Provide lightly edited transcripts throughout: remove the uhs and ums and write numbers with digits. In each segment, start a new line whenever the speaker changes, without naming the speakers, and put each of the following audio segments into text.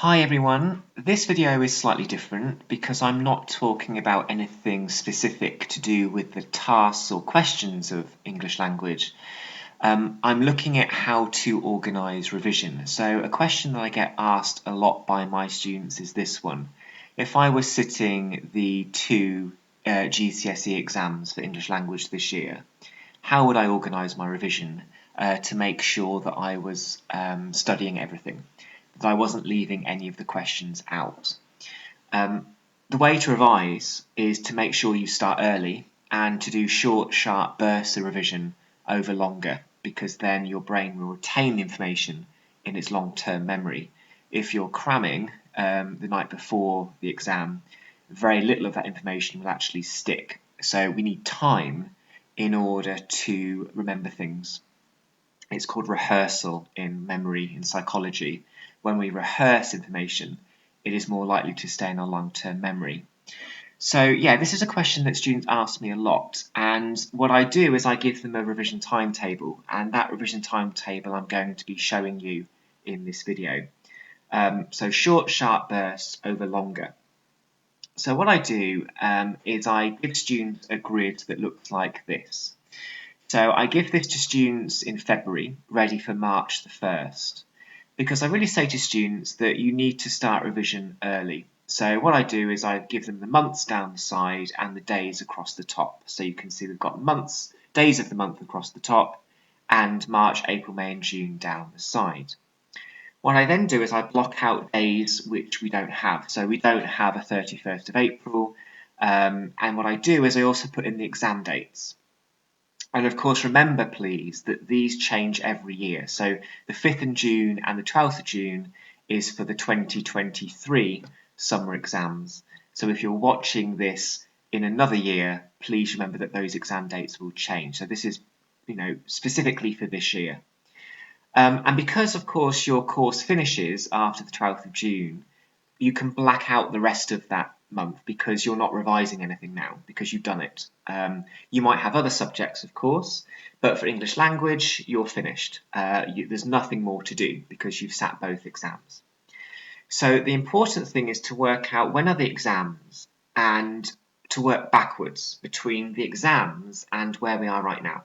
Hi everyone, this video is slightly different because I'm not talking about anything specific to do with the tasks or questions of English language. I'm looking at how to organise revision. So a question that I get asked a lot by my students is this one. If I was sitting the two GCSE exams for English language this year, how would I organise my revision to make sure that I was studying everything? That I wasn't leaving any of the questions out. The way to revise is to make sure you start early and to do short, sharp bursts of revision over longer, because then your brain will retain the information in its long-term memory. If you're cramming the night before the exam, very little of that information will actually stick. So we need time in order to remember things. It's called rehearsal in memory in psychology. When we rehearse information, it is more likely to stay in our long-term memory. So yeah, this is a question that students ask me a lot, and what I do is I give them a revision timetable, and that revision timetable I'm going to be showing you in this video. So short, sharp bursts over longer. So what I do is I give students a grid that looks like this. So I give this to students in February, ready for March the 1st, because I really say to students that you need to start revision early. So what I do is I give them the months down the side and the days across the top. So you can see we've got months, days of the month across the top, and March, April, May and June down the side. What I then do is I block out days which we don't have. So we don't have a 31st of April, and what I do is I also put in the exam dates. And of course, remember, please, that these change every year. So the 5th of June and the 12th of June is for the 2023 summer exams. So if you're watching this in another year, please remember that those exam dates will change. So this is, specifically for this year. And because, of course, your course finishes after the 12th of June, you can black out the rest of that month because you're not revising anything now because you've done it. You might have other subjects, of course, but for English language, you're finished. There's nothing more to do because you've sat both exams. So the important thing is to work out when are the exams and to work backwards between the exams and where we are right now.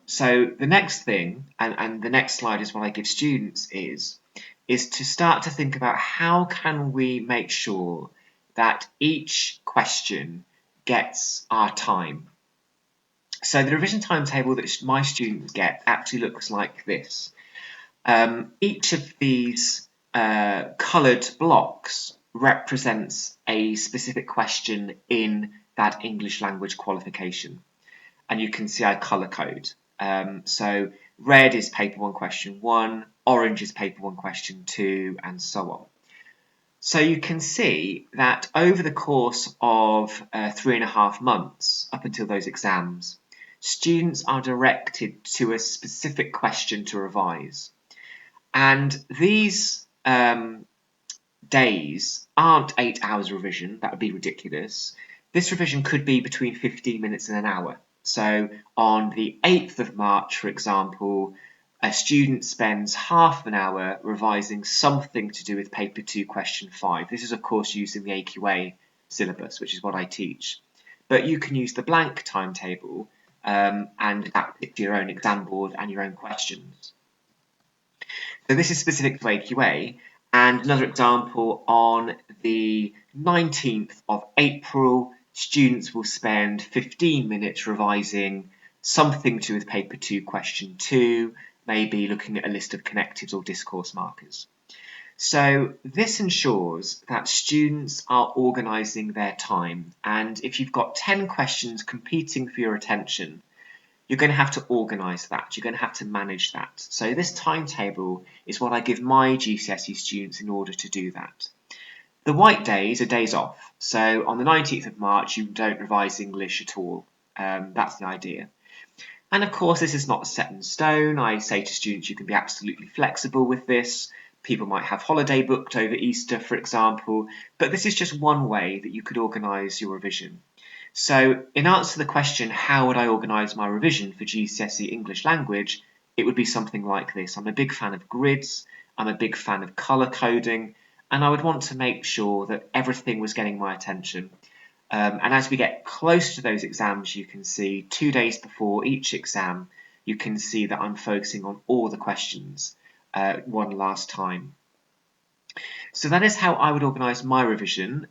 So the next thing, and the next slide is what I give students, is to start to think about how can we make sure that each question gets our time. So the revision timetable that my students get actually looks like this. Each of these coloured blocks represents a specific question in that English language qualification. And you can see I colour code. So red is paper 1 question 1, orange is paper 1 question 2, and so on. So you can see that over the course of 3.5 months, up until those exams, students are directed to a specific question to revise. And these days aren't 8 hours revision, that would be ridiculous. This revision could be between 15 minutes and an hour. So on the 8th of March, for example, a student spends half an hour revising something to do with paper 2 question 5. This is of course using the AQA syllabus, which is what I teach. But you can use the blank timetable and adapt it to your own exam board and your own questions. So this is specific to AQA. And another example, on the 19th of April, students will spend 15 minutes revising something to do with paper 2 question 2, maybe looking at a list of connectives or discourse markers. So this ensures that students are organising their time, and if you've got 10 questions competing for your attention, you're going to have to organise that, you're going to have to manage that. So this timetable is what I give my GCSE students in order to do that. The white days are days off, so on the 19th of March you don't revise English at all. That's the idea. And of course this is not set in stone. I say to students you can be absolutely flexible with this. People might have holiday booked over Easter, for example, but this is just one way that you could organise your revision. So in answer to the question, how would I organise my revision for GCSE English language, it would be something like this. I'm a big fan of grids. I'm a big fan of colour coding, and I would want to make sure that everything was getting my attention. And as we get close to those exams, you can see 2 days before each exam, you can see that I'm focusing on all the questions one last time. So that is how I would organise my revision.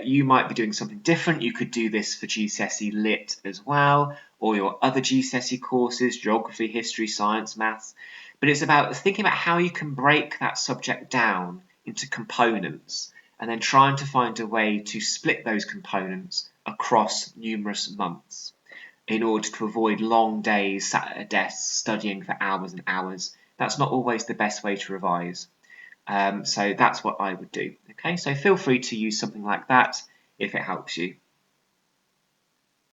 You might be doing something different. You could do this for GCSE Lit as well, or your other GCSE courses, geography, history, science, maths. But it's about thinking about how you can break that subject down into components and then trying to find a way to split those components across numerous months in order to avoid long days sat at a desk studying for hours and hours. That's not always the best way to revise. So that's what I would do. Okay, so feel free to use something like that if it helps you.